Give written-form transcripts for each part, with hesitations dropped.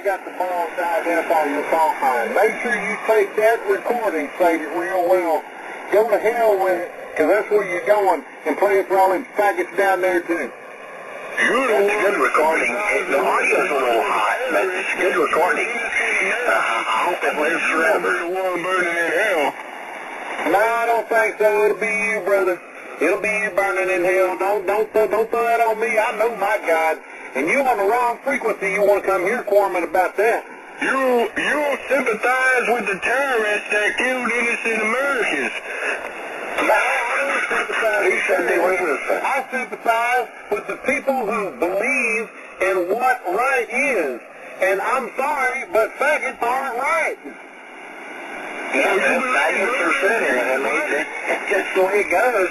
got the ball tied up on the fault line. Make sure you take that recording, save it real well. Go to hell with it, because that's where you're going, and play it for all them faggots down there, too. That's a good recording. The audio's a little hot, but it's a good recording. I hope it lives forever. Burning in hell. No, I don't think so. It'll be you, brother. It'll be you burning in hell. Don't throw that on me. I know my God. And you on the wrong frequency. You want to come here quarreling about that. You sympathize with the terrorists that killed innocent Americans. No, I don't sympathize. He said they were innocent. I sympathize with the people who believe in what right is. And I'm sorry, but faggots aren't right. Yeah, faggots are sinning. I mean, it's just the way it goes.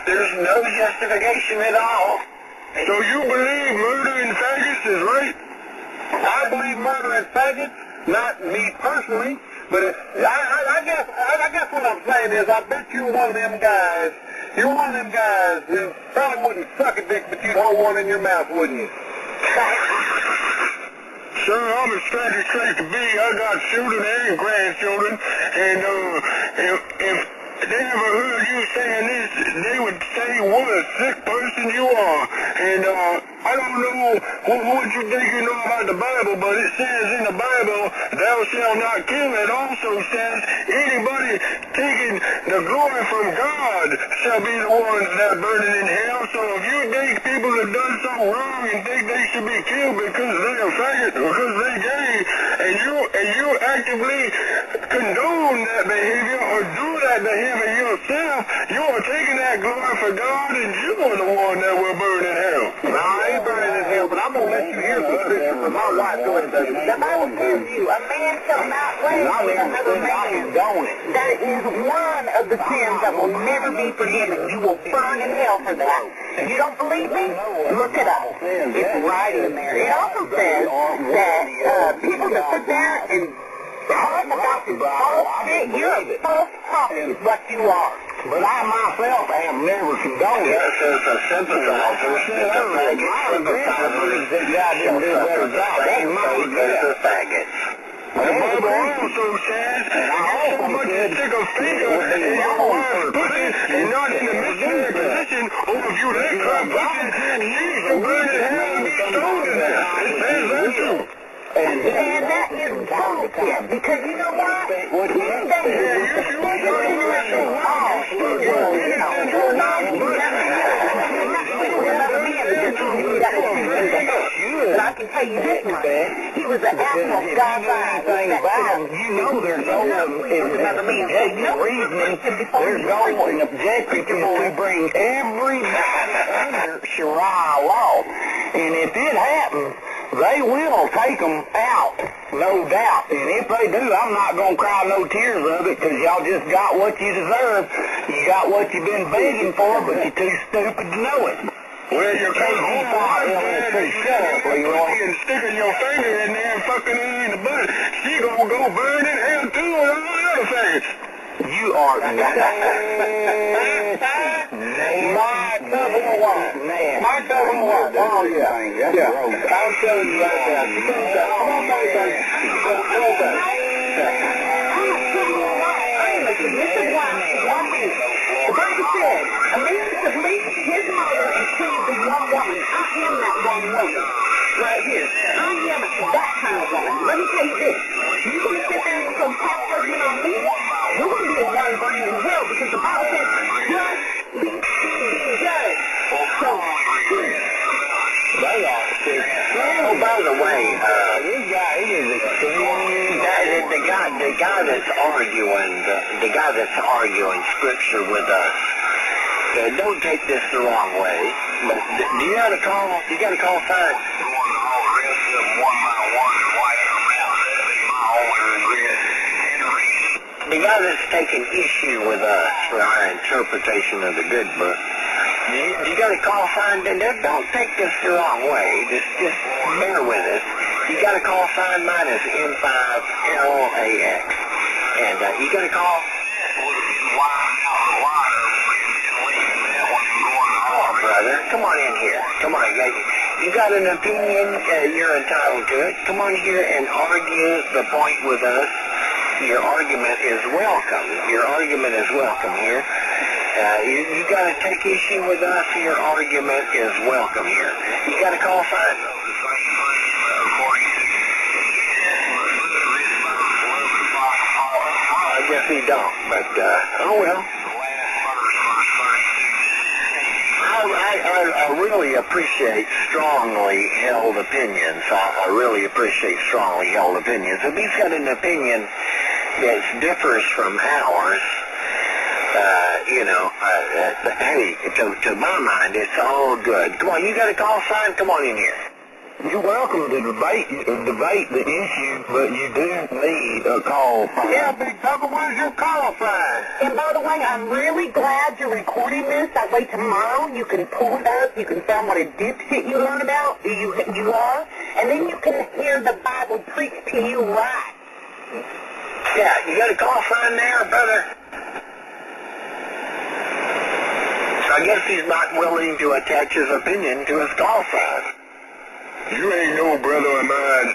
There's no justification at all. So you believe murdering faggots is right? I believe murdering faggots, not me personally, but I guess what I'm saying is I bet you're one of them guys. You're one of them guys who probably wouldn't suck a dick, but you'd hold one in your mouth, wouldn't you? Sir, I'm as straight as straight to be. I got children and grandchildren, and if they ever heard you saying this, they would say what a sick person you are. And I don't know what you think you know about the Bible, but it says in the Bible, thou shalt not kill. It also says anybody taking the glory from God shall be the ones that are burning in hell. So if you think people have done something wrong and think they should be killed because they're faggots, because they're gay, and you actively condone that behavior or do that behavior yourself, you are taking that glory for God, and you are the one that will burn in hell. No, I ain't burning in hell, but I'm going to let you hear some scripture from my wife going to the Bible tells you, a man shall not wage another man. That is one of the sins that will never be forgiven. You will burn in hell for that. You don't believe me? Look it up. It's right in there. It also says that people that sit there and talk about this false shit, you're a false prophet is what you are. But I myself have never condoned it. Yes, as a sympathizer, that God didn't do a better job. That's my faggot. The Bible also says, so much as stick a finger in your wife's pussy and not in the missionary position, or if you let her pussy, she shall burn in hell and be stoned to death. It says that too. And that is bullshit, because you know what? But I can tell you this much, he was an apple of God's eyes. You know there's no objective reasoning, there's no objective before we bring everybody under Sharia law. And if it happens, they will take them out, no doubt. And if they do, I'm not going to cry no tears of it, because y'all just got what you deserve. You got what you've been begging for, but you're too stupid to know it. Well, you can't hold on Shut up, Leroy. And sticking your finger in there and fucking her in the butt. She gonna go burn in hell too with all the other faggots. You are my double wife. My double wife. Oh, yeah. I'll show you right now. Come on, baby. This is why one thing. The Bible says, a man should leave his mother and cleave to one woman. I am that one woman. Right here. I am that kind of woman. Let me tell you this. You're going to sit there and some pop judgment on me? You're going to the guy that's arguing scripture with us, don't take this the wrong way, but do you got to call sign? The guy that's taking issue with us for our interpretation of the good book, you got to call sign. Don't take this the wrong way. Just bear with us. You got to call sign. Mine is N5LAX, and you got to call. Oh, brother, come on in here. Come on, you got an opinion. You're entitled to it. Come on here and argue the point with us. Your argument is welcome. Here. You got to take issue with us. Your argument is welcome here. You got to call sign. I guess he don't, but oh well. I really appreciate strongly held opinions. I really appreciate strongly held opinions. If he's got an opinion that differs from ours, hey, to my mind, it's all good. Come on, you got a call sign? Come on in here. You're welcome to debate the issue, but you do need a call sign. Yeah, Big Papa, where's your call sign? And by the way, I'm really glad you're recording this. That way tomorrow you can pull it up. You can find what a dipshit you learn about, who you are, and then you can hear the Bible preached to you right. Yeah, you got a call sign there, brother? So I guess he's not willing to attach his opinion to his call sign. You ain't no brother of mine,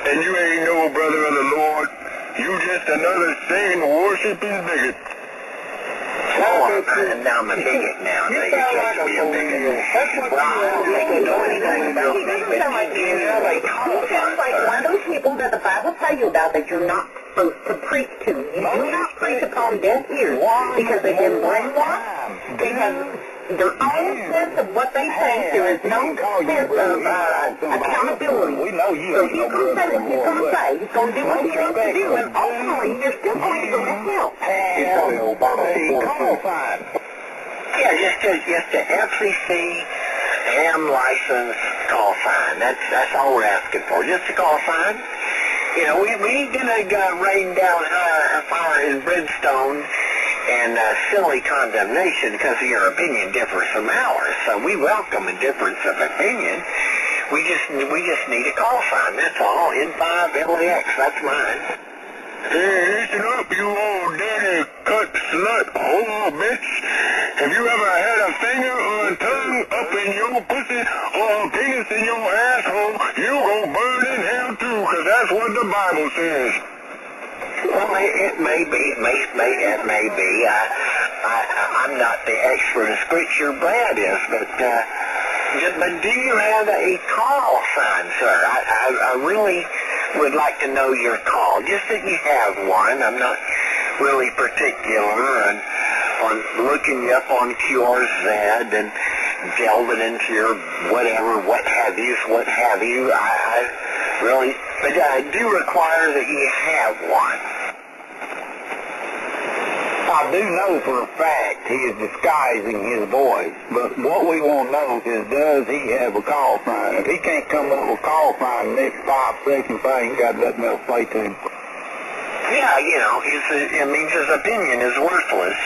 and you ain't no brother of the Lord. You just another Satan-worshiping bigot. Oh, now I'm a bigot now. Now you're supposed to be a bigot. Well, I don't think I know anything about bigots. You have a call sign, like sir. one of those people that the Bible tells you about that you're not supposed to preach to. You do not preach upon deaf ears because they've been brainwashed. They have their own sense of what they think. There is no sense of accountability. We know you. So he's going to say what he's going to say. He's going to do what he wants to do, and ultimately you're still going to go to hell. Call sign. Yeah, just a FCC ham license call sign. That's all we're asking for. Just a call sign. You know, we ain't gonna rain down fire and brimstone and silly condemnation because your opinion differs from ours. So we welcome a difference of opinion. We just need a call sign. That's all. N5LAX. That's mine. Hey, listen up, you old daddy cut slut whore bitch. Have you ever had a finger or a tongue up in your pussy or a penis in your asshole? You gon' burn in hell too, 'cause that's what the Bible says. Well, it may be. It may be. I'm not the expert in scripture. Brad is, but do you have a call sign, sir? I really would like to know your call. Just that you have one. I'm not really particular on looking you up on QRZ and delving into your whatever, what have you. I really, but I do require that you have one. I do know for a fact he is disguising his voice, but what we want to know is, does he have a call sign? If he can't come up with a call sign in the next 5 seconds, I ain't got nothing else to say to him. Yeah, you know, it means his opinion is worthless,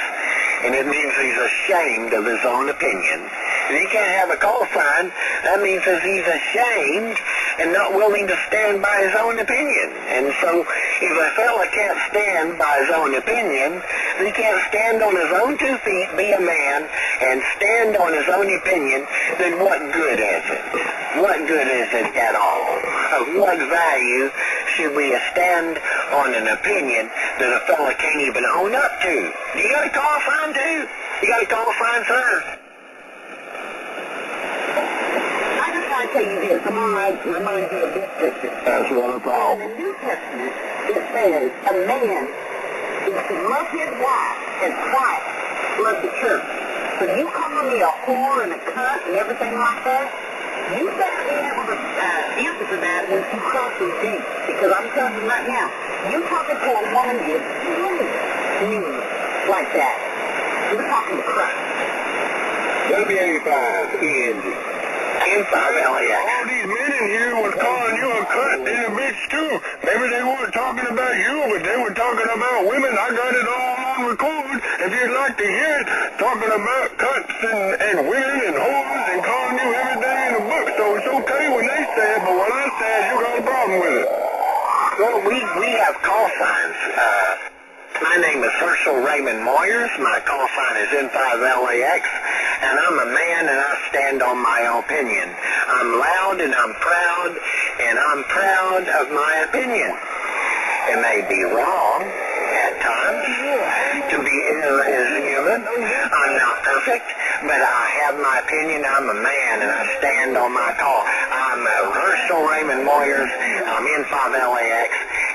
and it means he's ashamed of his own opinion. If he can't have a call sign, that means that he's ashamed and not willing to stand by his own opinion. And so, if a fella can't stand by his own opinion, he can't stand on his own 2 feet, be a man, and stand on his own opinion, then what good is it? What good is it at all? Of what value should we stand on an opinion that a fella can't even own up to? You got a call sign too? You got a call sign, sir? I just want to tell you this. I'm going to remind you of this scripture. That's what I thought. In the New Testament, it says a man is to love his wife as Christ loved the church. So you calling me a whore and a cunt and everything like that, You better be able to answer that when you cross these gates, because I'm telling you right now, you talking to a woman that's mean like that. You're talking to Christ. W85, Angie. N5 LAX. All these men in here was calling you a cunt and a bitch too. Maybe they weren't talking about you, but they were talking about women. I got it all on record. If you'd like to hear it, talking about cunts and women and whores and calling you everything in the book. So it's okay when they say it, but when I say it, you got a problem with it. Well, we have call signs. My name is Herschel Raymond Moyers. My call sign is N5LAX, and I'm a man and I stand on my opinion. I'm loud and I'm proud of my opinion. It may be wrong at times. To be is human. I'm not perfect, but I have my opinion. I'm a man and I stand on my call. I'm Herschel Raymond Moyers. I'm N5LAX,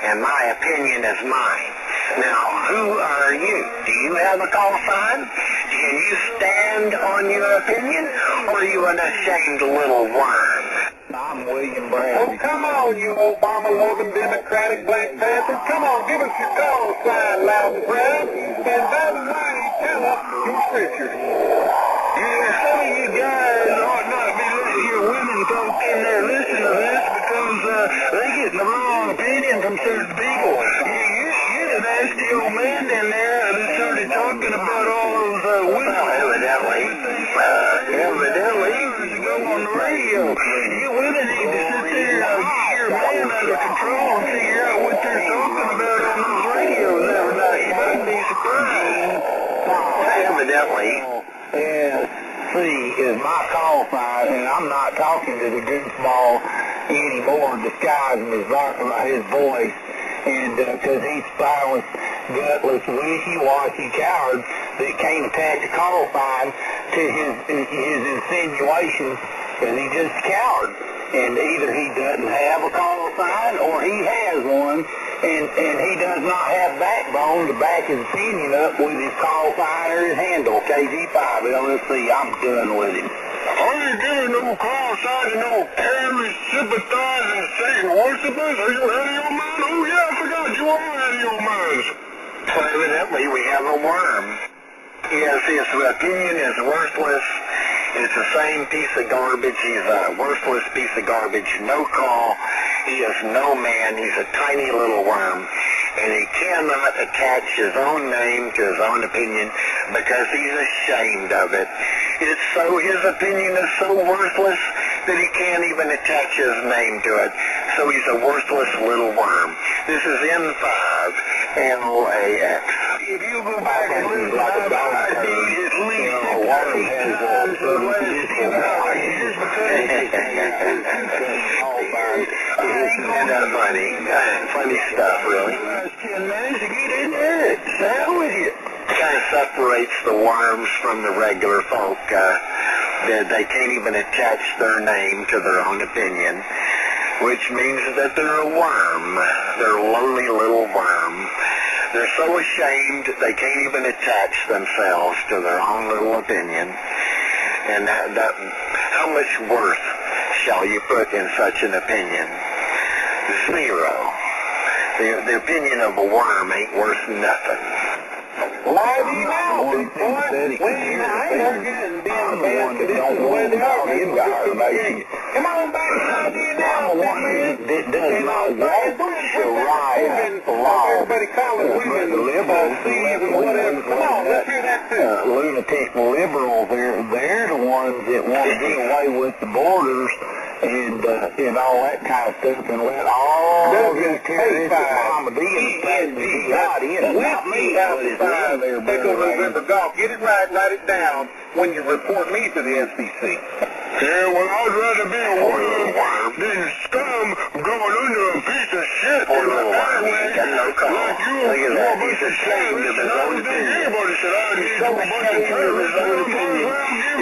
and my opinion is mine. Now, who are you? Do you have a call sign? Can you stand on your opinion, or are you an ashamed little worm? I'm William Brown. Oh, come on, you Obama-loving Democratic Black Panthers. Come on, give us your call sign, loud and proud. And by the way, tell us your scripture. Yeah, some of you guys ought not be letting your women folk in there listen to this because they get the wrong opinion from certain people. You have asked the old man in there that started talking about all those women. Well, evidently. To go on the radio. You women need to sit there and get your man under control and figure out what they're talking about on those radios every night. You might be surprised. Evidently. C is my call sign, and I'm not talking to the goofball anymore, disguising his voice, and because he's spineless, gutless, wishy-washy coward that can't attach a call sign to his insinuations, because he's just a coward. And either he doesn't have a call sign or he has one, and he does not have backbone to back his opinion up with his call sign or his handle, KG5 LLC. I'm done with him. I ain't giving no call sign to no terrorist sympathizing Satan worshippers. Are you out of your mind? Oh yeah, I forgot you are out of your minds. So evidently we have a worm. Yes, his opinion is worthless. It's the same piece of garbage. He's a worthless piece of garbage. No call. He is no man. He's a tiny little worm. And he cannot attach his own name to his own opinion because he's ashamed of it. His opinion is so worthless that he can't even attach his name to it. So he's a worthless little worm. This is N5LAX. If you go back and listen to my ID, at least 6 times for the last 10 hours, just because funny stuff, really. 10 minutes to get in there, it's down with you. Kind of separates the worms from the regular folk. They can't even attach their name to their own opinion, which means that they're a worm. They're a lonely little worm. They're so ashamed they can't even attach themselves to their own little opinion. And how much worth shall you put in such an opinion? Zero. The opinion of a worm ain't worth nothing. Why do you know? When I ain't heard you and being bad to this is the way they are. Come on back to ID now, man. That does not walk Sharia law. Everybody calling women thieves and whatever. Come on, let's hear that too. Lunatic liberals, they're the ones that want to get away with the borders and all that kind of stuff and let all these terrorists Mohammedans got in. With me outside there, take over November Golf. Get it right, write it down when you report me to the SBC. Yeah, well, I'd rather be a worm than scum going under a piece of shit Poor little worm. highway He's got no call. like you. Look at that. He's Bunch of ashamed of his terrorists. I own don't think opinion. anybody should I need So a bunch of ashamed of his terrorists. own opinion. He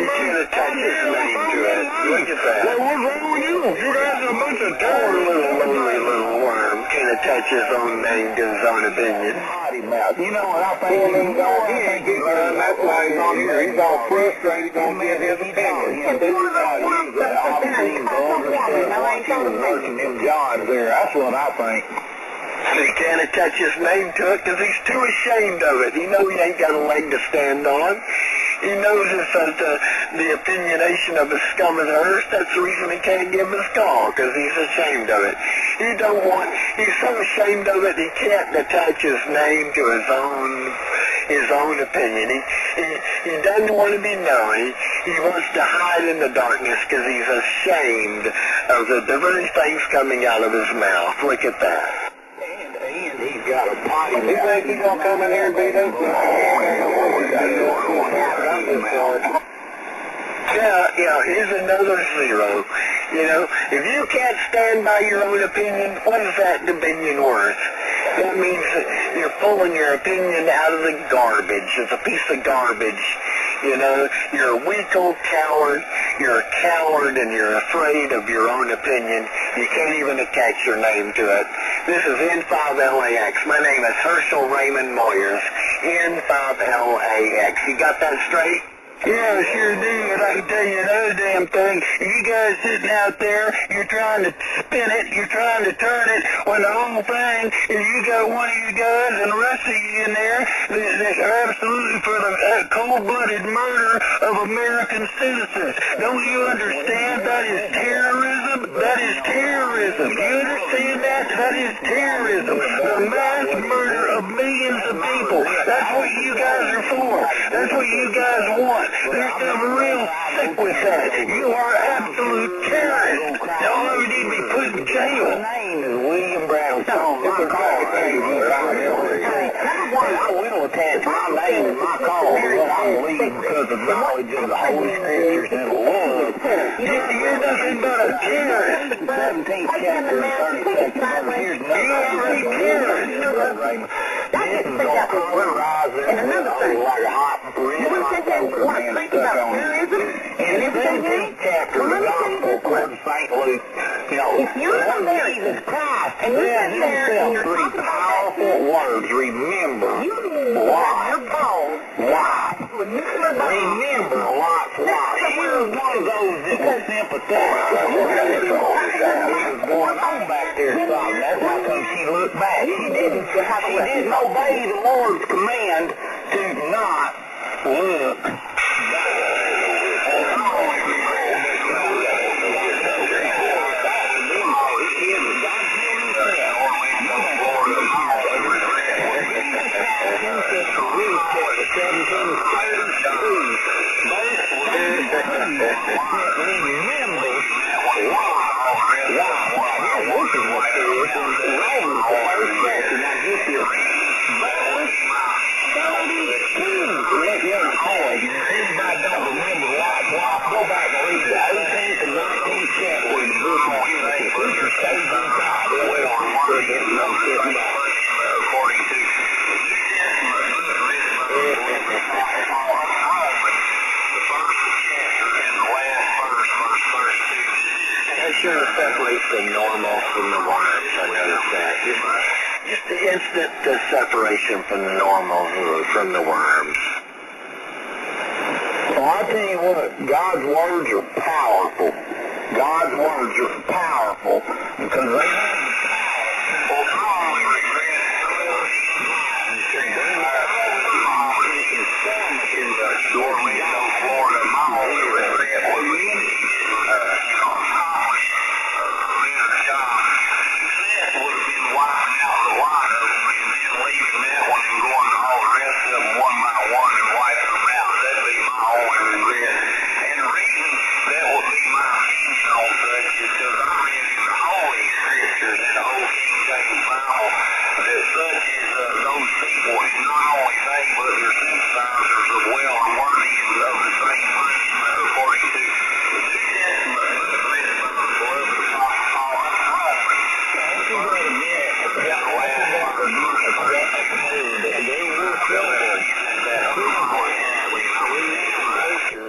can't attach his name to it. Look at that. Well, what's wrong with you? You guys are a bunch of poor little worm. Can't attach his own name to his own opinion. You know what I think? That's why he's on here. He's all frustrated going to get his opinion. That's what I think. He can't attach his name to it because he's too ashamed of it. He knows he ain't got a leg to stand on. He knows it's the opinionation of a scum of the earth. That's the reason he can't give his call, because he's ashamed of it. He's so ashamed of it he can't attach his name to his own opinion. He doesn't want to be known. He wants to hide in the darkness because he's ashamed of the very things coming out of his mouth. Look at that. And he's got a potty mouth. You think he's going to come in here and beat us? Yeah, here's another zero. You know, if you can't stand by your own opinion, what is that opinion worth? That means that you're pulling your opinion out of the garbage. It's a piece of garbage. You know, you're a weak old coward. You're a coward and you're afraid of your own opinion. You can't even attach your name to it. This is N5LAX. My name is Herschel Raymond Moyers. N5LAX. You got that straight? Yeah, I sure do, and I can tell you another damn thing. You guys sitting out there, you're trying to spin it, you're trying to turn it, when the whole thing is you got one of you guys and the rest of you in there that's absolutely for the cold-blooded murder of American citizens. Don't you understand? That is terrorism. That is terrorism. You understand that? That is terrorism. The mass murder of millions of people. That's what you guys are for. That's what you guys want. There's something real sick with that. You are absolute terrorists. All of you need to be put in jail. My name is William Brown. I will attach my name and my call to what I believe because of knowledge of the Holy Scriptures and love. You're nothing but a terrorist. 17th chapter, 32nd verse. Here's You're a terrorist. This is going to cauterize them like a hot Want to think about terrorism and everything? chapter of the Gospel according to St. Luke. You know, If you're an American and you sit there and you're three talking about powerful words. Remember. you need to have your balls Why? to a nuclear bomb. Remember why. He was one of those that was sympathetic. He was going on back there something. That's how come she looked back. She didn't obey the Lord's command to not look back. Sure separates the normal from the worms. I noticed that. Just the instant separation from the normal from the worms. Well, I tell you what, God's words are powerful. God's words are powerful because they have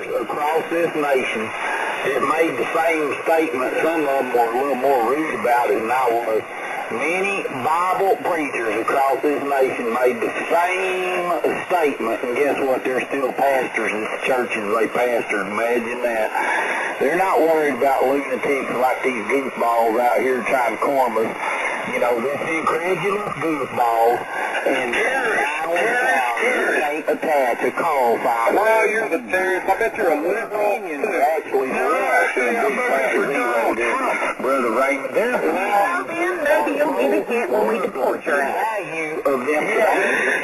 the across this nation that made the same statement. Some of them were a little more rude about it than I was. Many Bible preachers across this nation made the same statement, and guess what? They're still pastors in the churches they pastored. Imagine that. They're not worried about lunatics like these goofballs out here trying to corn us. You know, this incredulous goofballs, and ain't attached to call file. Well, you're the terrorist. I bet you're a liberal. Actually, Brother Raymond, there's Well, then, maybe you'll give a hint when we deport your ass. value of them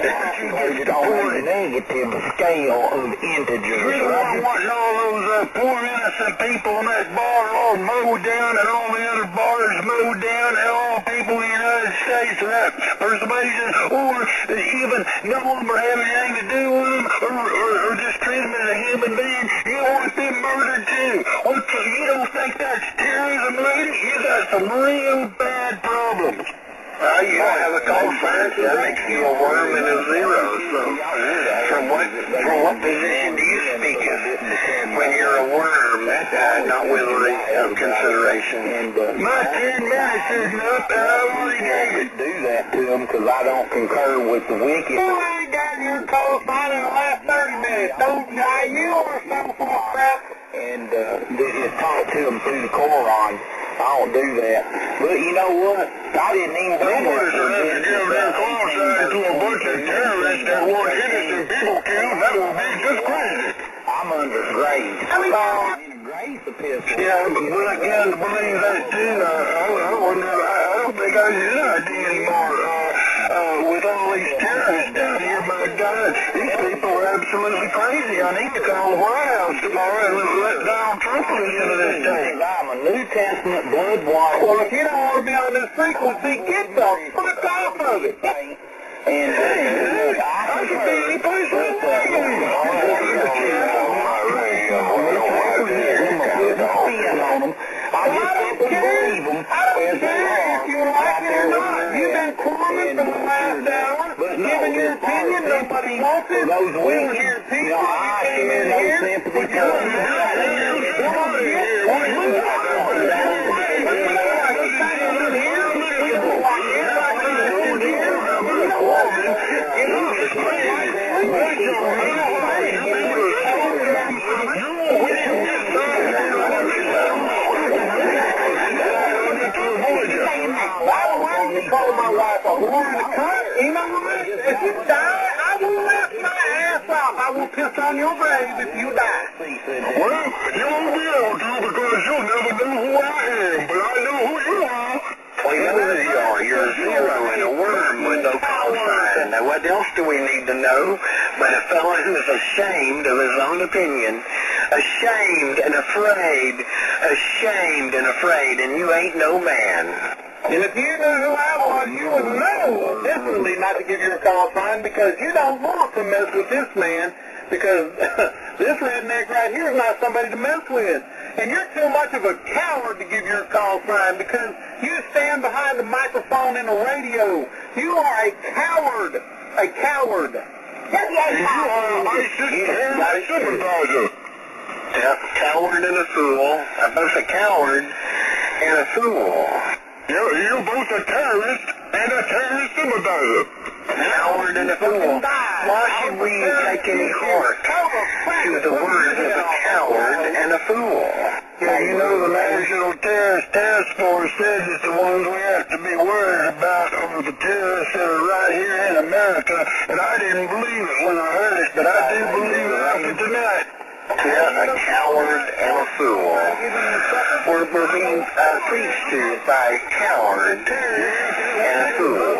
calculated on a negative scale of integers. You're the one wanting all those poor innocent people in that bar all mowed down and all the other bars mowed down and all people in the United States of that persuasion or even none of them are having anything to do with them or just treat them as a human being. You want them murdered too. You don't think that's terrorism, lady? You got some real bad problems. You don't have a call sign, so that makes you a worm and a zero. So, from what position do you speak of when you're a worm, not worthy of consideration? My 10 minutes is up, and I already gave it. Do that to them because I don't concur with the wicked. You ain't got your call sign in the last 30 minutes. Don't die. You are some full of crap. And they just talk to them through the Quran. I don't do that. But you know what? I didn't even do Someone should have to give their call sign to a bunch of terrorists that want innocent people killed. That would be just crazy. I'm under grace. Grace epistle. Yeah, but I can't believe that too. I don't think I should ID anymore. With all these terrorists down here, my God, these people are absolutely crazy. I need to call the White House tomorrow and let Donald Trump listen to this thing. I'm a New Testament blood-washed. Well, if you don't want to be on this frequency, get the fuck off of it. And I could be any place right I just don't believe them as they are. If you like it or not, you've been cornered for the last hour, giving your opinion, nobody wants it. Those We'll wicked, hear you people know, that I came share in no here sympathy with for your call my wife a whore and a cunt. You know what? If you die, I will laugh my ass off. I will piss on your grave if you die. Well, you won't be able to because you'll never know who I am, but I know who you are. Well, you know who you are. You're a zero and a worm with no call sign. Now, what else do we need to know but a fellow who is ashamed of his own opinion, ashamed and afraid, and you ain't no man. And if you knew who I was, you would know definitely not to give your call sign because you don't want to mess with this man because this redneck right here is not somebody to mess with. And you're too much of a coward to give your call sign because you stand behind the microphone and the radio. You are a coward. A coward. You are my sympathizer. Yep, coward and a fool. I'm both a coward and a fool. You're both a terrorist and a terrorist sympathizer. Coward and a fool. Why should we take any heart to the words of a coward and a fool? Yeah, you know the National Terrorist Task Force says it's the ones we have to be worried about over the terrorists that are right here in America. And I didn't believe it when I heard it, but I do believe it after tonight. Yeah, a coward and a fool. We're being preached to by a coward and a fool.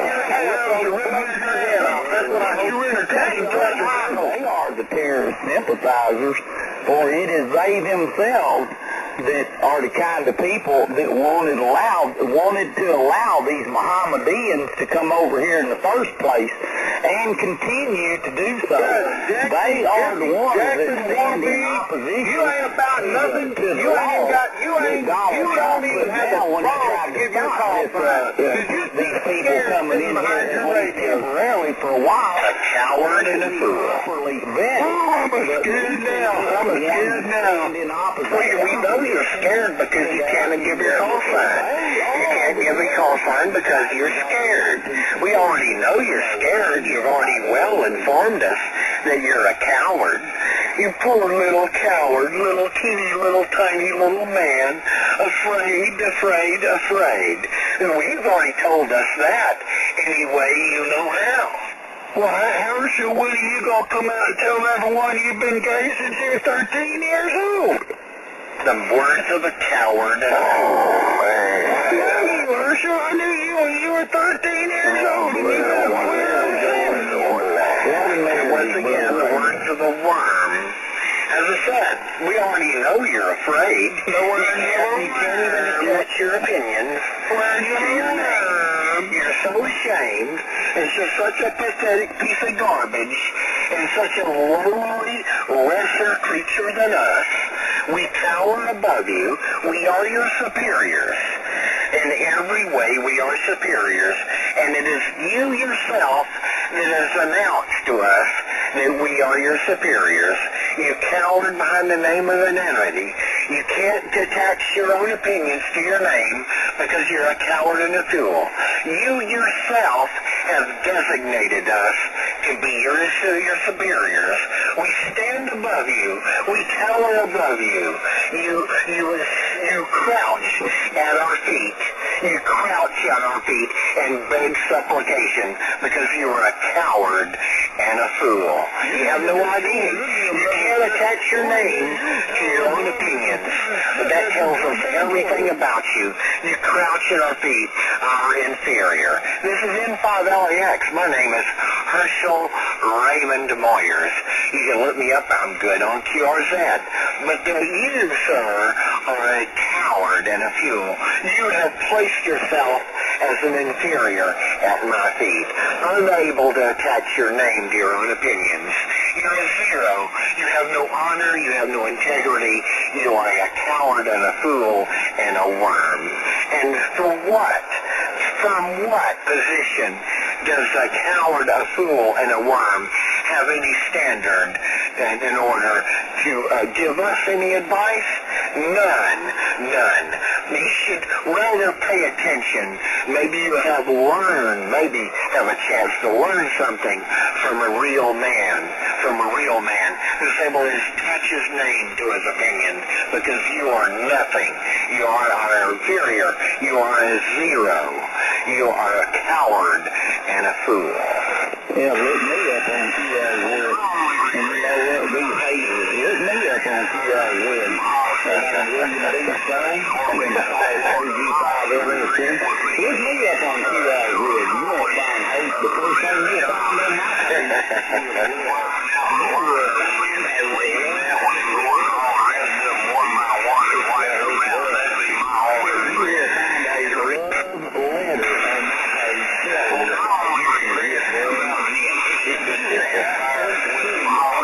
They are the terrorist sympathizers, for it is they themselves that are the kind of people that wanted to allow these Mohammedans to come over here in the first place and continue to do so. They are the ones that stand in opposition. You ain't about nothing. You don't even have the balls to give your call sign. These people coming in here temporarily for a while. A coward and a fool. Properly vetted. Oh, I'm scared now. I'm scared now. We know you're scared because you can't give your call sign. You can't give a call sign because you're scared. We already know you're scared. You've already well informed us that you're a coward. You poor little coward, little teeny, little tiny little man, afraid. And you've already told us that any way you know how. Well, Herschel, when are you going to come out and tell everyone you've been gay since you're 13 years old? The words of a coward. Herschel, I knew you when you were 13 years old. And you got once again, the words of a worm. As I said, we already know you're afraid. You can't even attach your opinions to your name. You're so ashamed. It's just such a pathetic piece of garbage and such a lowly, lesser creature than us. We tower above you. We are your superiors. In every way, we are superiors. And it is you yourself that has announced to us that we are your superiors. You cowered behind the name of an entity. You can't attach your own opinions to your name because you're a coward and a fool. You yourself have designated us to be your superiors. We stand above you. We tower above you. You crouch at our feet. You crouch at our feet and beg supplication because you are a coward and a fool. You have no idea. You can't attach your name to your own opinions. That tells us everything about you. You crouch at our feet, our inferior. This is N5LAX. My name is Herschel Raymond Moyers. You can look me up. I'm good on QRZ. But you, sir, are a coward and a fool. You have placed yourself as an inferior at my feet, unable to attach your name to your own opinions. You're a zero. You have no honor. You have no integrity. You are a coward and a fool and a worm. And for what? From what position does a coward, a fool, and a worm have any standard in order to give us any advice? None. You should rather pay attention. Maybe you have learned, maybe have a chance to learn something from a real man, who's able to attach his name to his opinion, because you are nothing. You are inferior. You are a zero. You are a coward and a fool. Yeah, look me up on QRZ. And you know what? These haters, look me up on QRZ. And I'm reading these things. I'm in the RG5 ever since. Look me up on QRZ. You won't find hate. The first thing you find on my page.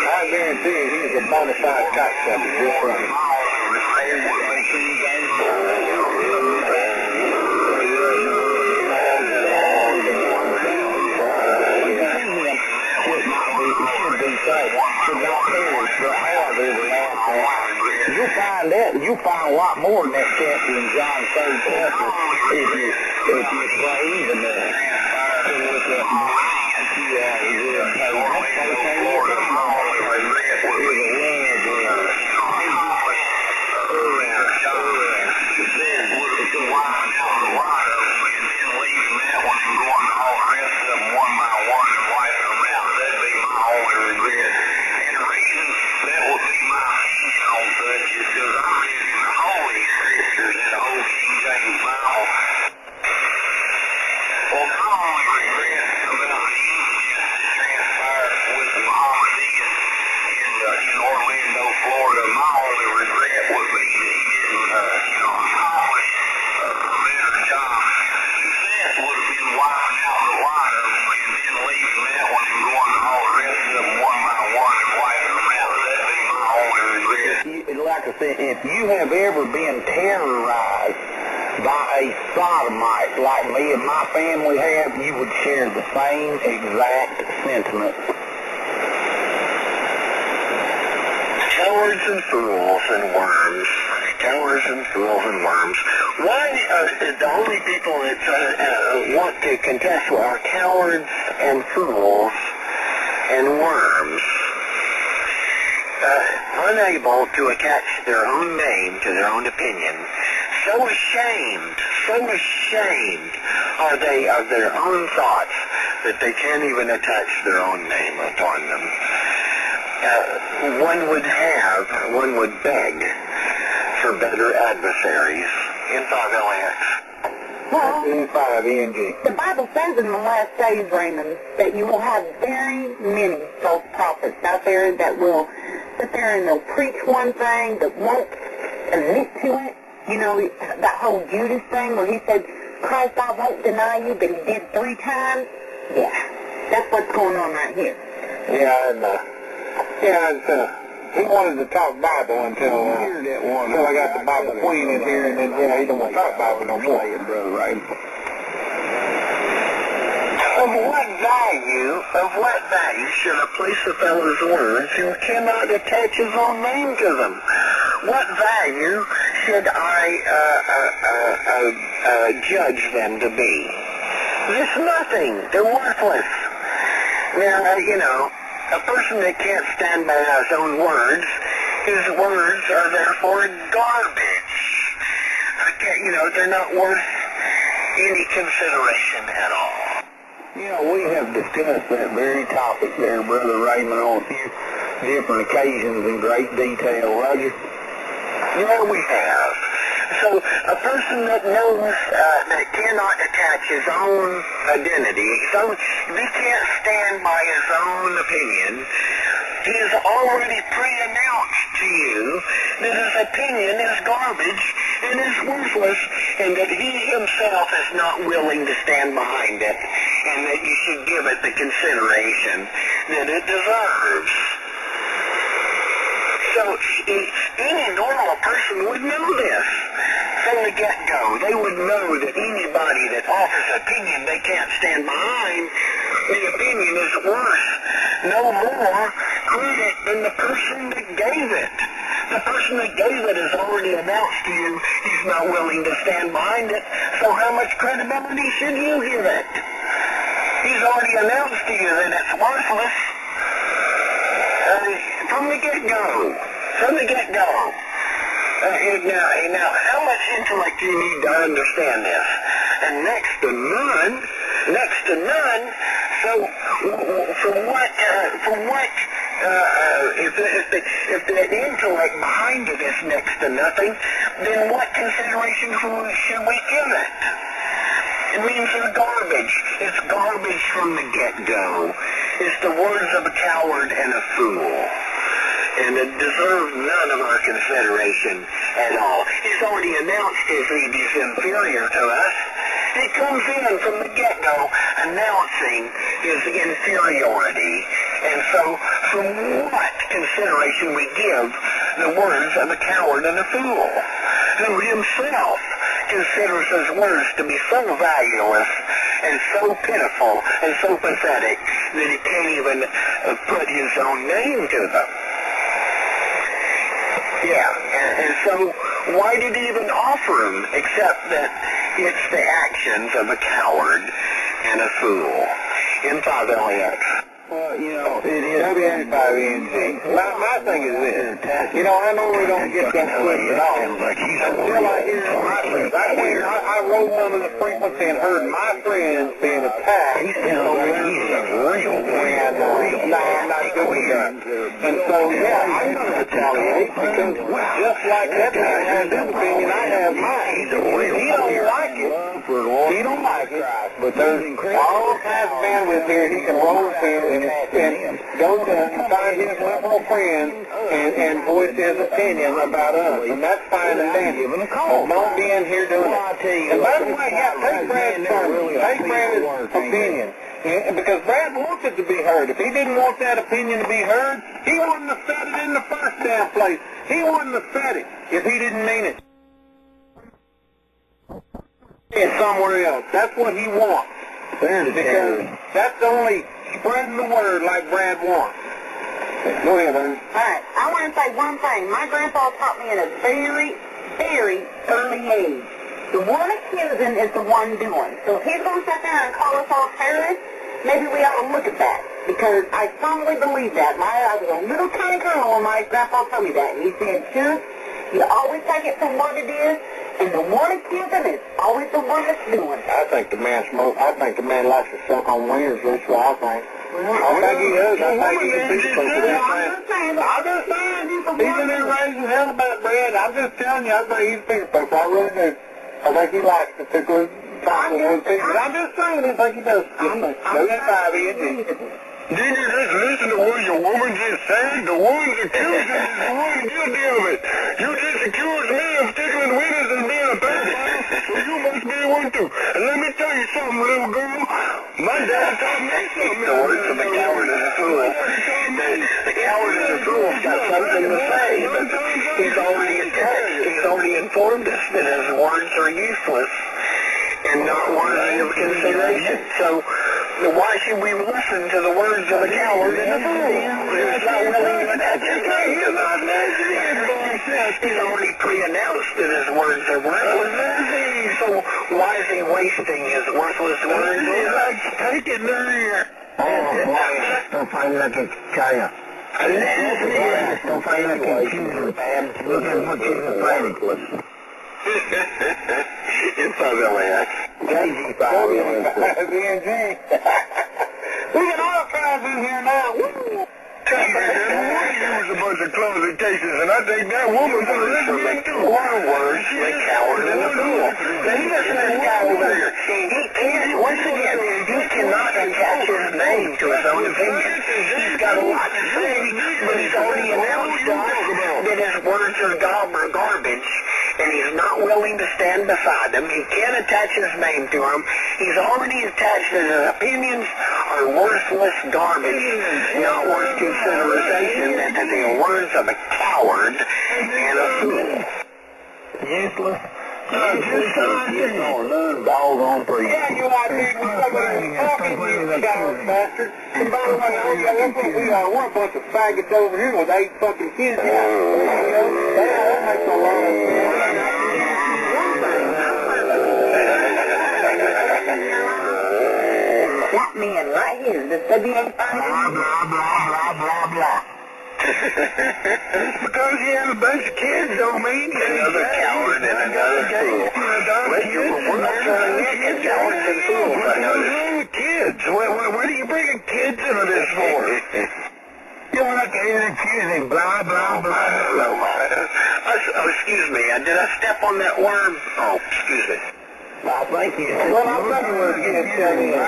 I guarantee you he's a bona fide cocksucker just right. You'll find a lot more in that chapter in John's third chapter if you believe in that. Like I said, if you have ever been terrorized by a sodomite like me and my family have, you would share the same exact sentiment. Cowards and fools and worms. Cowards and fools and worms. Why the only people that want to contest are cowards and fools and worms, unable to attach their own name to their own opinion. So ashamed are they of their own thoughts that they can't even attach their own name upon them. One would beg for better adversaries in 5LAX. Well, In 5NG. the Bible says in the last days, Raymond, that you will have very many false prophets out there that will sit there and they'll preach one thing that won't admit to it. You know, that whole Judas thing where he said, Christ, I won't deny you, but he did 3 times. Yeah, that's what's going on right here. He wanted to talk Bible until I got the Bible Queen in here, and then he don't want to talk Bible no more. Of what value should I place a fellow's words who cannot attach his own name to them? What value should I judge them to be? There's nothing. They're worthless. Now, a person that can't stand by his own words, his words are therefore garbage. They're not worth any consideration at all. We have discussed that very topic there, Brother Raymond, on a few different occasions in great detail, Roger. Yeah, we have. So a person that knows, that cannot attach his own identity, if he can't stand by his own opinion, he has already pre-announced to you that his opinion is garbage and is worthless, and that he himself is not willing to stand behind it, and that you should give it the consideration that it deserves. So any normal person would know this from the get-go. They would know that anybody that offers an opinion they can't stand behind, the opinion is worth no more credit than the person that gave it. The person that gave it has already announced to you he's not willing to stand behind it, so how much credibility should you give it? He's already announced to you that it's worthless. From the get-go. Now, how much intellect do you need to understand this? And next to none. So, if the intellect behind it is next to nothing, then what consideration should we give it? It means it's garbage. It's garbage from the get-go. It's the words of a coward and a fool. And it deserves none of our consideration at all. He's already announced he's inferior to us. He comes in from the get-go announcing his inferiority. And so, from what consideration we give the words of a coward and a fool, who himself considers his words to be so valueless and so pitiful and so pathetic that he can't even put his own name to them. Yeah, and so why did he even offer them except that it's the actions of a coward and a fool in 5LAX? Well, it is. W5NG. My thing is this. I know we don't get that twisted off. Until I hear my friends. I rolled under the frequency and heard my friends being attacked. He's real. And I'm not good with that. And so, I'm going to retaliate because just like that man has his opinion, I have mine. He don't like it. He don't like it. But there's all kinds of bandwidth here he can roll to and go to find his liberal friends and voice his opinion about us. And that's fine and dandy. But don't be in here doing it. And by the way, take Brad's sermon. Take Brad's opinion. Because Brad wants it to be heard. If he didn't want that opinion to be heard, he wouldn't have said it in the first damn place. He wouldn't have said it if he didn't mean it. It's somewhere else. That's what he wants. Because that's only spreading the word like Brad wants. Go ahead, honey. All right, I want to say one thing. My grandpa taught me at a very, very early age. The one accusing is the one doing. So if he's going to sit there and call us all terrorists, maybe we ought to look at that. Because I firmly believe that. I was a little tiny girl when my grandpa told me that. And he said, "Sure, you always take it for what it is, and the one accusing is always the one that's doing." I think the man likes to suck on wieners. That's what I think. I think he does. I think he's a people. I'm just saying. He's in there raising hell about bread. I'm just telling you, I think he's a people. I really do. I think he likes to tickle his tongue with people. I'm just saying, I think he does. No, that's 5 inches. Did you just listen to what your woman just said? The one's accusing is the one guilty of it. You just accused me of tickling wieners and being a pedophile, so you must be one too. And let me tell you something, little girl. My dad taught me something. The words of the coward is a fool. The coward is a fool. He's got something to say, but he's already informed us that his words are useless and not worthy of consideration. So why should we listen to the words of a coward and a fool who's not willing to attach his name to them? He's already pre-announced that his words are worthless. So why is he wasting his worthless words? He's like taking their ear. Don't find like a kaya. Don't find like a computer. Look at what you're fighting. It's not LAX. BNG. We got all kinds in here now. Woo! Use a bunch of closet cases, and I think that woman's going to listen to me too. Words, the coward and the fool. Now you listen to this guy over here. He can't, once again, he cannot attach his name to his own opinion. He's got a lot to say, but he's already announced that his words are garbage, and he's not willing to stand beside them. He can't attach his name to them. He's already attached that his opinions are worthless garbage, not worth consideration, and the words of a coward and a fool. Useless. Doggone for you. Yeah, you are, dude. When somebody's talking to you, coward bastard. And by the way, that's what we are. We're a bunch of faggots over here with 8 fucking kids. That makes a lot of sense. That man right here, the WA5. Blah, blah, blah, blah, blah, blah. Just because he has a bunch of kids don't mean another coward and another fool. We're not trying to get cowards and fools. What's wrong with kids? What are you bringing kids into this for? You're like a kid and blah, blah, blah. Oh, excuse me. Did I step on that worm? Oh, excuse me. Well, thank you. Well, I'm thinking we're kids coming in.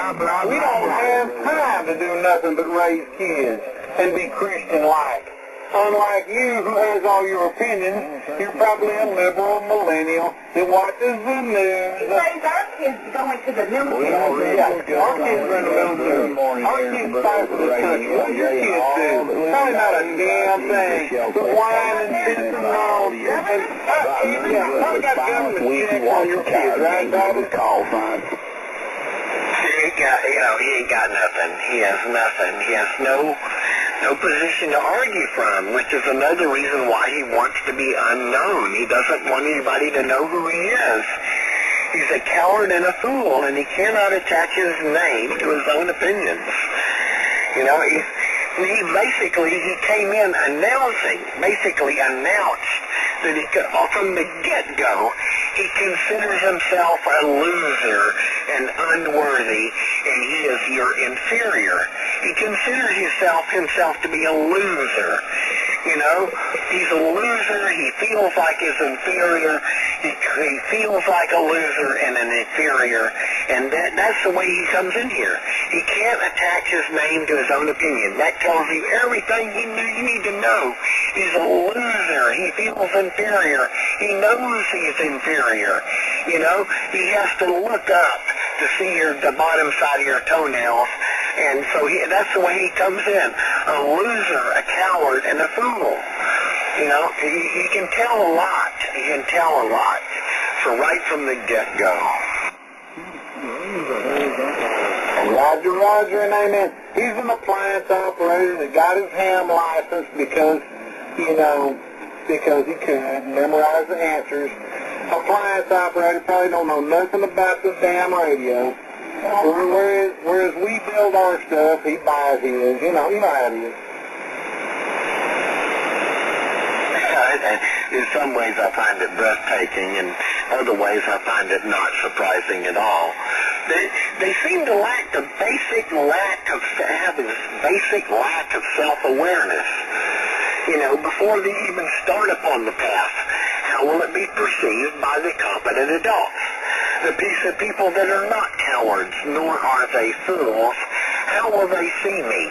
We don't have time to do nothing but raise kids and be Christian-like. Unlike you, who has all your opinions, you're probably a liberal millennial that watches the news. He raised our kids going to the military. Yeah, our kids are in the military. Our kids fight for this country. What do your kids do? Probably not a damn thing. But whine and piss and all. Yeah, probably got government check on your kids, right, Bobby? Call sign. He ain't got nothing. He has nothing. He has no position to argue from, which is another reason why he wants to be unknown. He doesn't want anybody to know who he is. He's a coward and a fool, and he cannot attach his name to his own opinions. You know, he came in announced that he could, from the get-go, he considers himself a loser and unworthy, and he is your inferior. He considers himself to be a loser. You know, he's a loser. He feels like he's inferior. He feels like a loser and an inferior, and that's the way he comes in here. He can't attach his name to his own opinion. That tells you everything you need to know. He's a loser. He feels inferior. He knows he's inferior. You know, he has to look up to see the bottom side of your toenails. And so that's the way he comes in. A loser, a coward, and a fool. You know, he can tell a lot. He can tell a lot. So right from the get-go. Roger, Roger, and amen. He's an appliance operator that got his ham license because he could memorize the answers. Appliance operator probably don't know nothing about this damn radio. Whereas we build our stuff, he buys his. You know how it is. In some ways I find it breathtaking, and other ways I find it not surprising at all. They seem to have this basic lack of self-awareness. Before they even start upon the path, how will it be perceived by the competent adults? The piece of people that are not cowards, nor are they fools, how will they see me?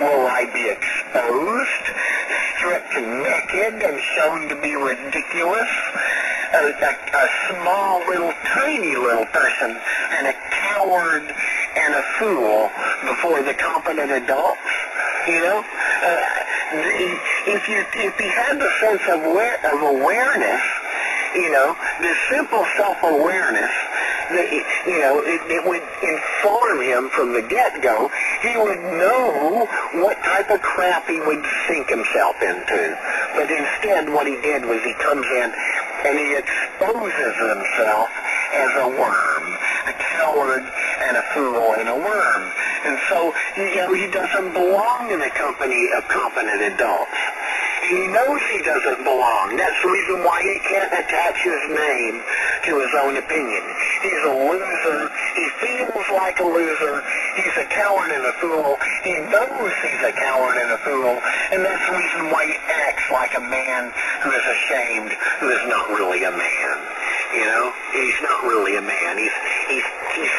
Will I be exposed, stripped naked, and shown to be ridiculous? A small, tiny little person, and a coward and a fool before the competent adults? If he had the sense of awareness, this simple self-awareness, it would inform him from the get-go. He would know what type of crap he would sink himself into. But instead, what he did was he comes in and he exposes himself as a worm, a coward and a fool and a worm. And so, he doesn't belong in the company of competent adults. He knows he doesn't belong. That's the reason why he can't attach his name to his own opinion. He's a loser. He feels like a loser. He's a coward and a fool. He knows he's a coward and a fool. And that's the reason why he acts like a man who is ashamed, who is not really a man. He's not really a man. He's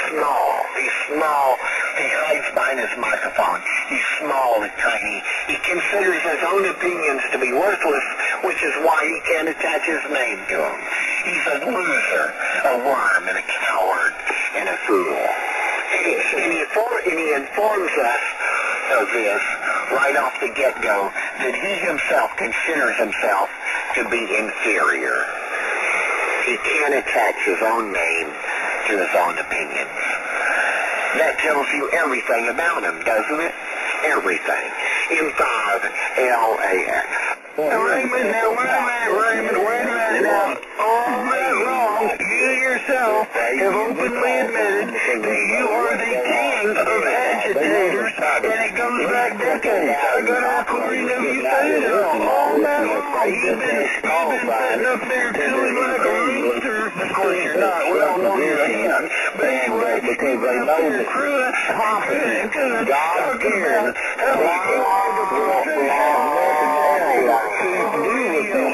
small. He's small. He hides behind his microphone. He's small and tiny. He considers his own opinions to be worthless, which is why he can't attach his name to them. He's a loser, a worm, and a coward, and a fool. And he informs us of this right off the get-go, that he himself considers himself to be inferior. He can't attach his own name to his own opinion. That tells you everything about him, doesn't it? Everything. M5LAX. Raymond, now wait a minute now. All that wrong, you yourself have openly admitted that you are the king of agitators, and it goes back decades. I got a recording of you saying it all that wrong. You've been sitting up there feeling like a rooster. Of course you're not. We all know you're a hen. But anyway, because they know the truth, God cares. How you are the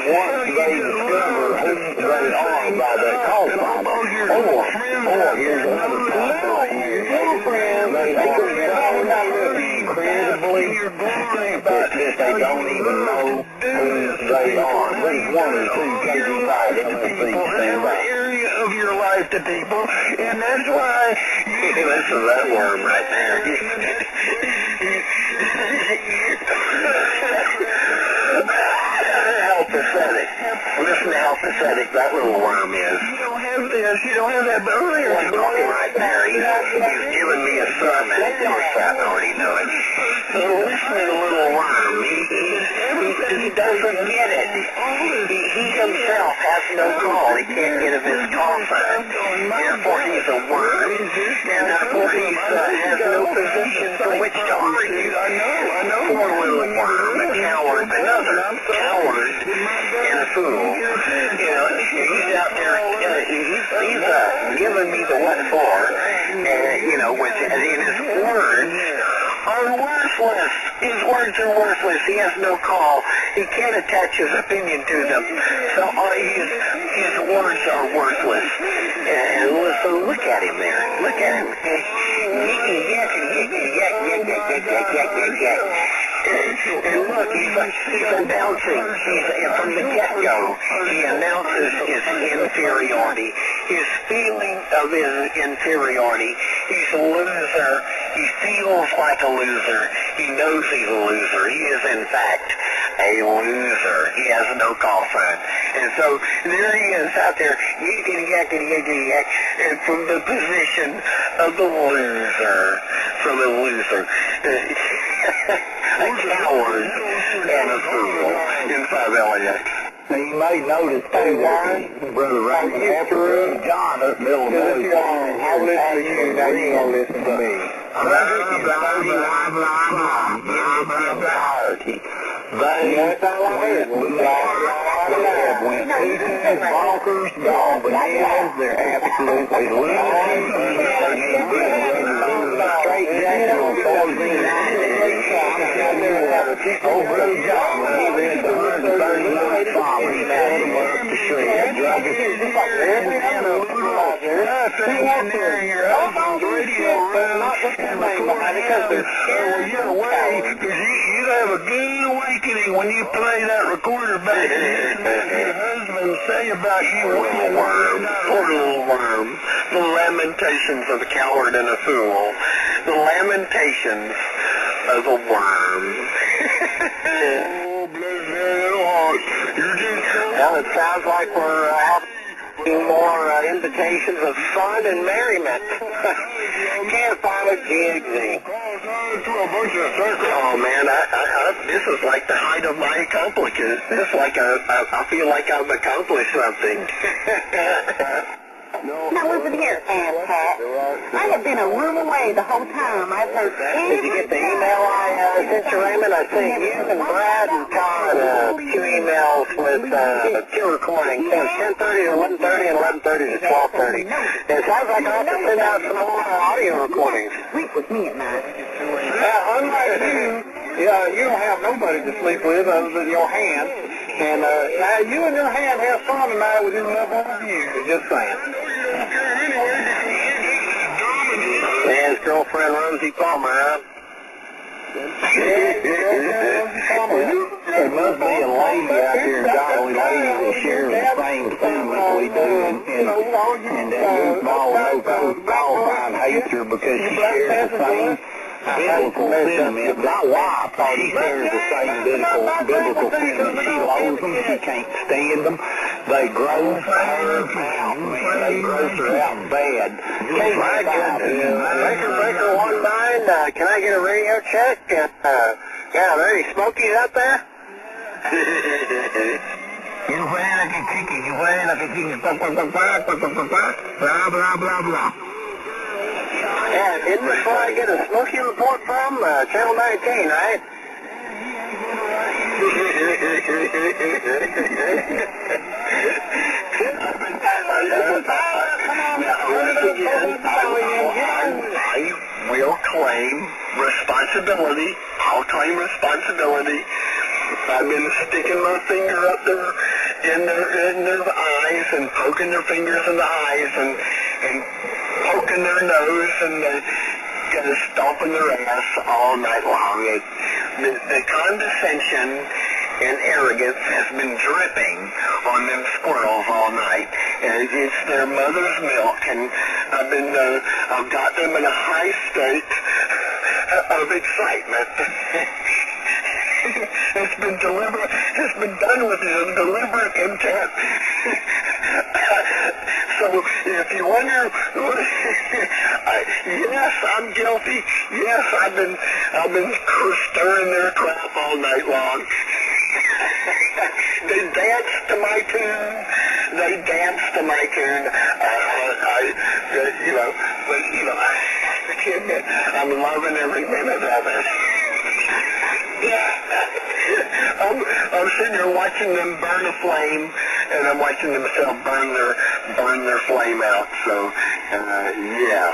once they discover who they are by their call sign. Or here's another possibility. They could be incredibly stupid that they don't even know who they are. There's one or two cases I don't think stand out. Area of your life to people, and that's why Listen to that worm right there. How pathetic. Listen to how pathetic that little worm is. you don't have this, you don't have that, but earlier He's talking right there. He's giving me a sermon. Of course, I already know it. So listen to the little worm. He doesn't get it. He himself has no call. He can't get of his call sign. Therefore, he's a worm. And therefore, he has no position from which to argue. Poor little worm, a coward, another coward, and a fool. He's out there, he's giving me the what for, which in his words are worthless. His words are worthless. He has no call. He can't attach his opinion to them. So his words are worthless. So look at him there. Look at him. And look, he's announcing, from the get-go, he announces his inferiority, his feeling of his inferiority. He's a loser. He feels like a loser. He knows he's a loser. He is, in fact, a loser. He has no call sign. And so there he is out there, yakety yakety yakety yak, and from the position of the loser, a coward and a fool inside LAX. Now you may notice too that Brother Raymond, after John up middle of the I'll listen to you, now you gonna listen to me. That's all I heard. When people bonkers, gone bananas, they're absolutely lunatic. Straight jacket on 1490. Old Brother John, when he read the 139 Psalms, he had them up to shreds. You have a good awakening when you play that recorder back there. Your husband say about you, little worm, poor little worm. The lamentations of a coward and a fool. The lamentations of a worm. Oh, bless your little heart. You're just so... Well, it sounds like we're having more invitations of fun and merriment. Campfire Jigsy. Oh man, this is like the height of my accomplishments. This is like I feel like I've accomplished something. Now listen here, Pat. I have been a room away the whole time. I've heard Did you get the email I sent you, Raymond? I sent you and Brad and Todd two emails with two recordings. 10:30 to 11:30 and 11:30 to 12:30. It sounds like I have to send out some more audio recordings. sleep with me at night. Unlike you don't have nobody to sleep with other than your hand. And you and your hand have fun tonight with your love of you. Just saying. And his girlfriend Rosie Palmer, huh? There must be a lady out there, godly lady, that shares the same sentiment we do, and that goofball no-code qualified hates her because she shares the same biblical sentiment. My wife, she shares the same biblical sentiment. She loathes them. She can't stand them. They gross her out, man. They gross her out bad. Hey, my goodness. Breaker 19, can I get a radio check? Yeah, there any smokies out there? You wear like a chicken. You wear like a chicken. Blah, blah, blah, blah. Yeah, isn't this where I get a smoky report from? Channel 19, right? I will claim responsibility. I'll claim responsibility. I've been sticking my finger up in their eyes and poking their fingers in the eyes and poking their nose and stomping their ass all night long. The condescension and arrogance has been dripping on them squirrels all night. And it's their mother's milk, and I've got them in a high state of excitement. It's been done with a deliberate intent. So if you wonder, yes, I'm guilty. Yes, I've been stirring their crap all night long. They dance to my tune. I'm loving every minute of it. I'm sitting here watching them burn a flame, and I'm watching themselves burn their flame out. So, yeah.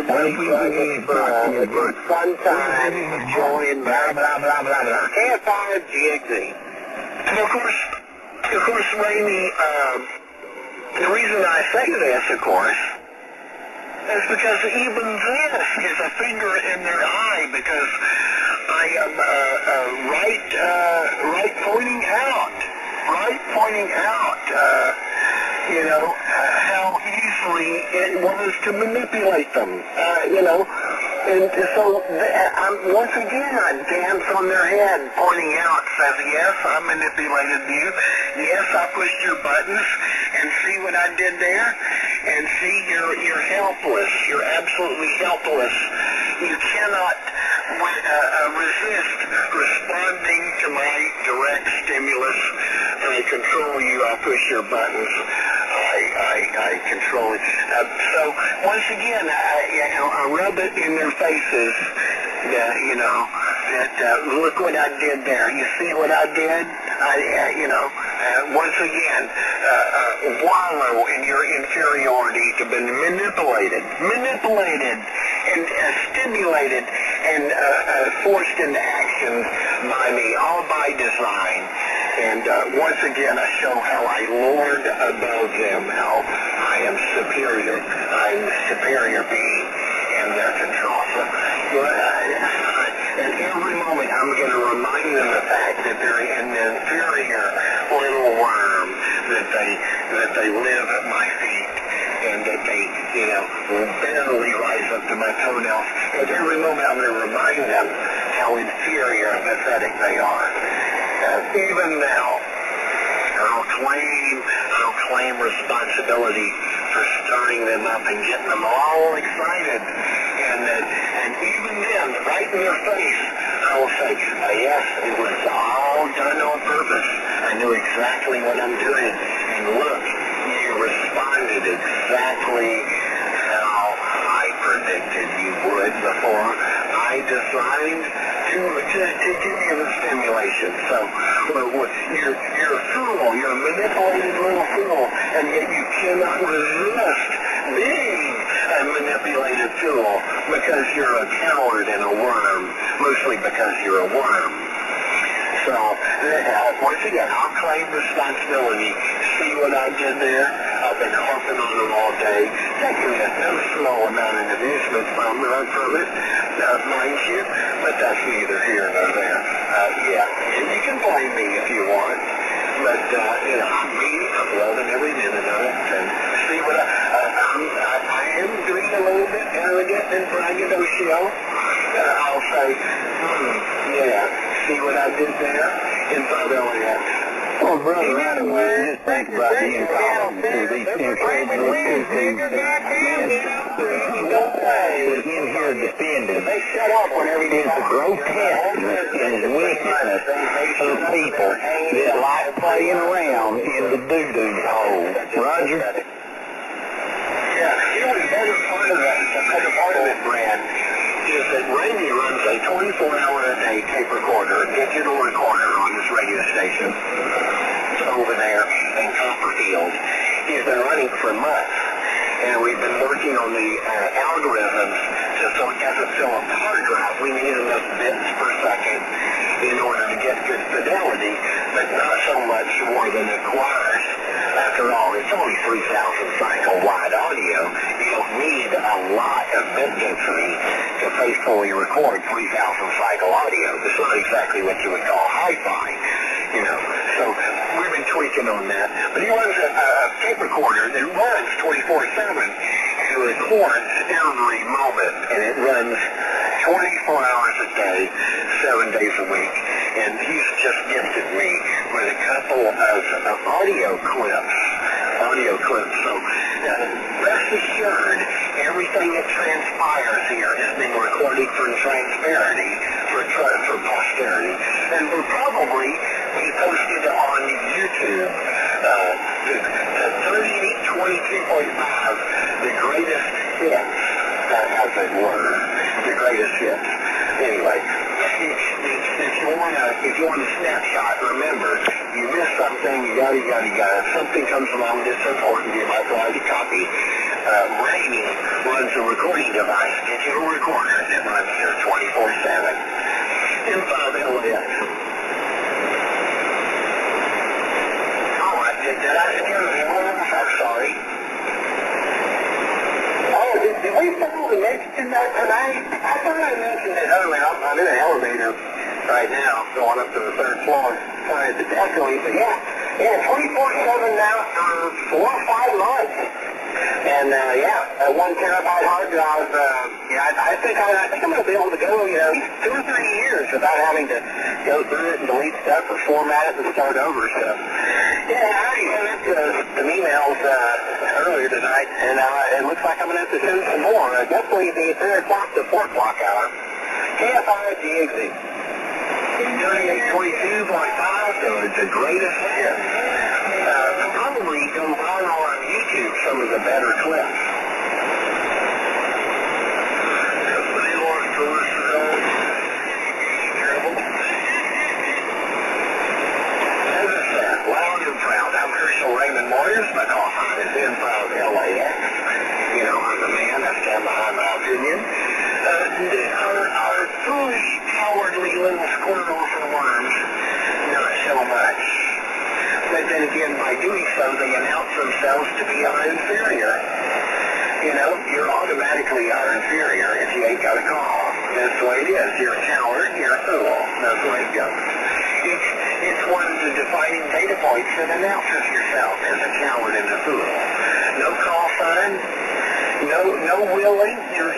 Everybody for a good fun time, enjoying the campfire jigsy. And of course, Rainey, the reason I say this, of course, is because even this is a finger in their eye, because I am right pointing out, how easily it was to manipulate them. And so, once again, I dance on their head, pointing out, says, yes, I manipulated you. Yes, I pushed your buttons. And see what I did there? And see, you're helpless. You're absolutely helpless. You cannot resist responding to my direct stimulus. I control you. I push your buttons. I control it. So once again, I rub it in their faces. Look what I did there. You see what I did? Once again, wallow in your inferiority to be manipulated, and stimulated, and forced into action by me, all by design. And once again, I show how I lord above them, how I am superior. I'm the superior being in their control. So, and every moment I'm going to remind them of the fact that they're an inferior little worm, that they live at my feet, and that they, barely rise up to my toenails. At every moment I'm going to remind them how inferior and pathetic they are. Even now, I'll claim responsibility for stirring them up and getting them all excited. And even then, right in their face, I will say, yes, it was all done on purpose. I knew exactly what I'm doing. And look, you responded exactly how I predicted you would before I designed to give you the stimulation. So you're a fool. You're a manipulated little fool. And yet you cannot resist being a manipulated fool because you're a coward and a worm, mostly because you're a worm. So, once again, I'll claim responsibility. See what I did there? I've been harping on them all day, taking no small amount of amusement from it, mind you, but that's neither here nor there. You can blame me if you want, but, I'm loving every minute of it, and see what I am doing a little bit arrogant and braggadocio. I'll say, see what I did there? And so they'll react. Oh, brother, anyway, just think about the incompetency of these incredible people. In here defending. They shut up whenever you It's a grotesqueness and wickedness of people that like playing around in the doo-doo hole. Roger? Yeah, the other part of it, Brad, is that Randy runs a 24-hour-a-day tape recorder, digital recorder on this radio station over there in Copperfield. He's been running for months, and we've been working on the algorithms so it doesn't fill up the hard drive. We need enough bits per second in order to get good fidelity, but not so much more than it requires. After all, it's only 3,000 cycle wide audio. You don't need a lot of bit density to faithfully record 3,000 cycle audio. It's not exactly what you would call hi-fi, So we've been tweaking on that. But he runs a tape recorder that runs 24/7 and records every moment, and it runs 24 hours a day, 7 days a week. And he's just gifted me with a couple of audio clips. So rest assured, everything that transpires here is being recorded for transparency, for posterity, and will probably be posted on YouTube. 3022.5, the greatest hits, as it were, the greatest hits. Anyway, if you want a snapshot, remember, you miss something, yada. If something comes along that's important, you might like a copy. Rainy runs a recording device, digital recorder that runs here 24/7. Info LS. Did I scare anyone? I'm sorry. Oh, did we fail to mention that tonight? I thought I mentioned it earlier. I'm in an elevator right now, going up to the 3rd floor. Sorry, it's echoey, but yeah, 24/7 now for 4 or 5 months. And And 1 terabyte hard drive. I think I'm going to be able to go, 2 or 3 years without having to go through it and delete stuff or format it and start over. So, I already sent some emails earlier tonight, and it looks like I'm going to have to send some more. Definitely the 3 o'clock to 4 o'clock hour. KFI GXZ. 3822.5, so it's the greatest hit. Probably go viral on YouTube, some of the better clips. Somebody wants to listen to that. As I said, loud and proud. I'm Herschel Raymond Moyers. My call sign is Improv LAX. I'm the man. I stand behind my opinion. Our foolish, cowardly little squirrels and worms, not so much. But then again, by doing so, they announce themselves to be our inferior. You're automatically our inferior if you ain't got a call. That's the way it is. You're a coward, you're a fool. That's the way it goes. It's one of the defining data points that announces yourself as a coward and a fool. No call sign, no willing. You're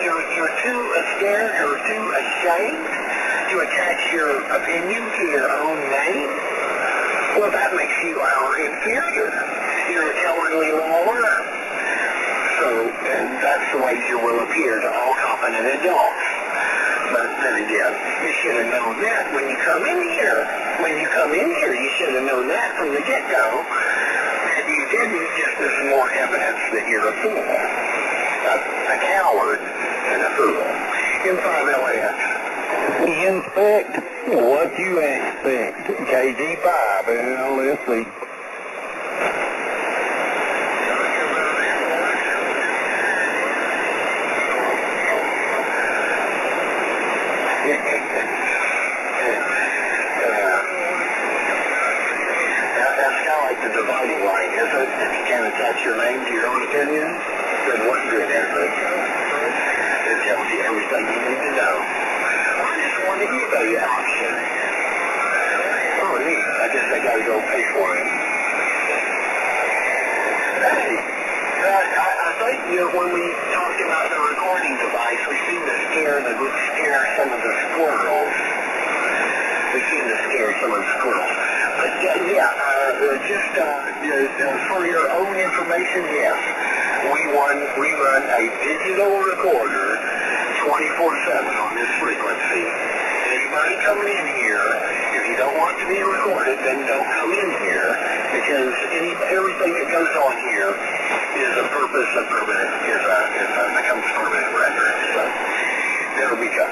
too scared, you're too ashamed to attach your opinion to your own name. Well, that makes you our inferior. You're a cowardly little worm. So, and that's the way you will appear to all competent adults. But then again, you should have known that when you come in here. When you come in here, you should have known that from the get-go. And you didn't, just there's more evidence that you're a fool. A coward and a fool. Improv LAX. Inspect what you expect. KG5. Well, let's see. That's kind of like the dividing line, is it? If you can't attach your name to your own opinion, then what good is it? It tells you everything you need to know. I just want to eBay auction. Oh, neat. I guess I got to go pay for it. Hey, I think, when we talked about the recording device, we seem to scare some of the squirrels. But, just for your own information, yes. We run a digital recorder 24/7 on this frequency. Anybody coming in here, if you don't want to be recorded, then don't come in here, because everything that goes on here is becomes permanent record. So there we go.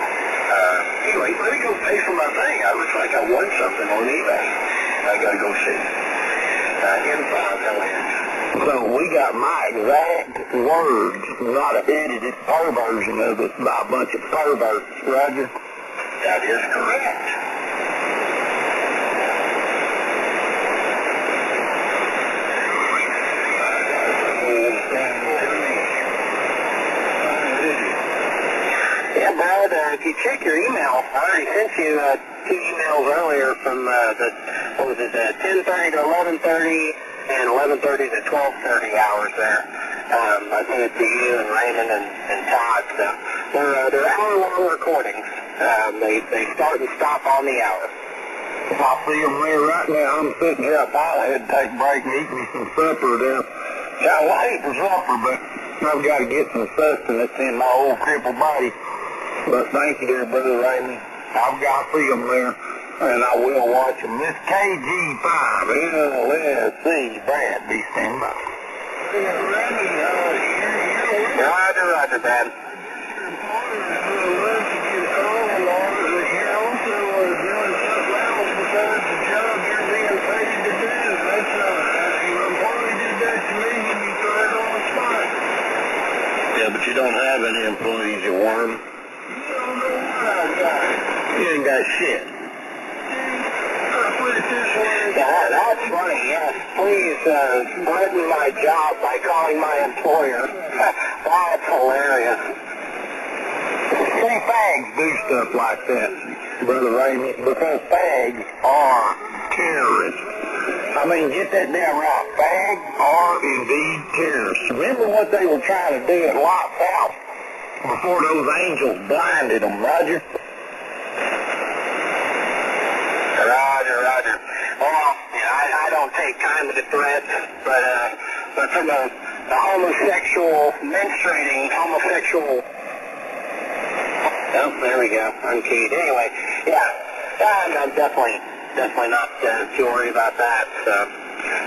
Anyway, let me go pay for my thing. It looks like I won something on eBay. I gotta go see. Improv LAX. So we got my exact words, not an edited perversion of it by a bunch of perverts, Roger? That is correct. Yeah, Brad, if you check your email, I already sent you 2 emails earlier from 10:30 to 11:30 and 11:30 to 12:30 hours there. I sent it to you and Raymond and Todd. So they're hour-long recordings. They start and stop on the hour. I see them there right now. I'm sitting here. I thought I had to take a break and eat me some supper there. I wait for supper, but I've got to get some sustenance in my old crippled body. But thank you there, Brother Raymond. I've got to see them there, and I will watch them. This KG5, let's see, Brad, be standing by. Roger, Brad. Yeah, but you don't have any employees, you worm. You ain't got shit. That's funny, yes. Please threaten my job by calling my employer. That's hilarious. See, fags do stuff like that, Brother Raymond, because fags are terrorists. I mean, get that down right. Fags are indeed terrorists. Remember what they were trying to do at Lot's house before those angels blinded them, Roger? Roger. Well, I don't take kind of the threat, but from the homosexual, menstruating homosexual... Oh, there we go, unkeyed. Anyway, yeah, I'm definitely not too worried about that, so...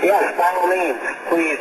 Yeah, by all means, please,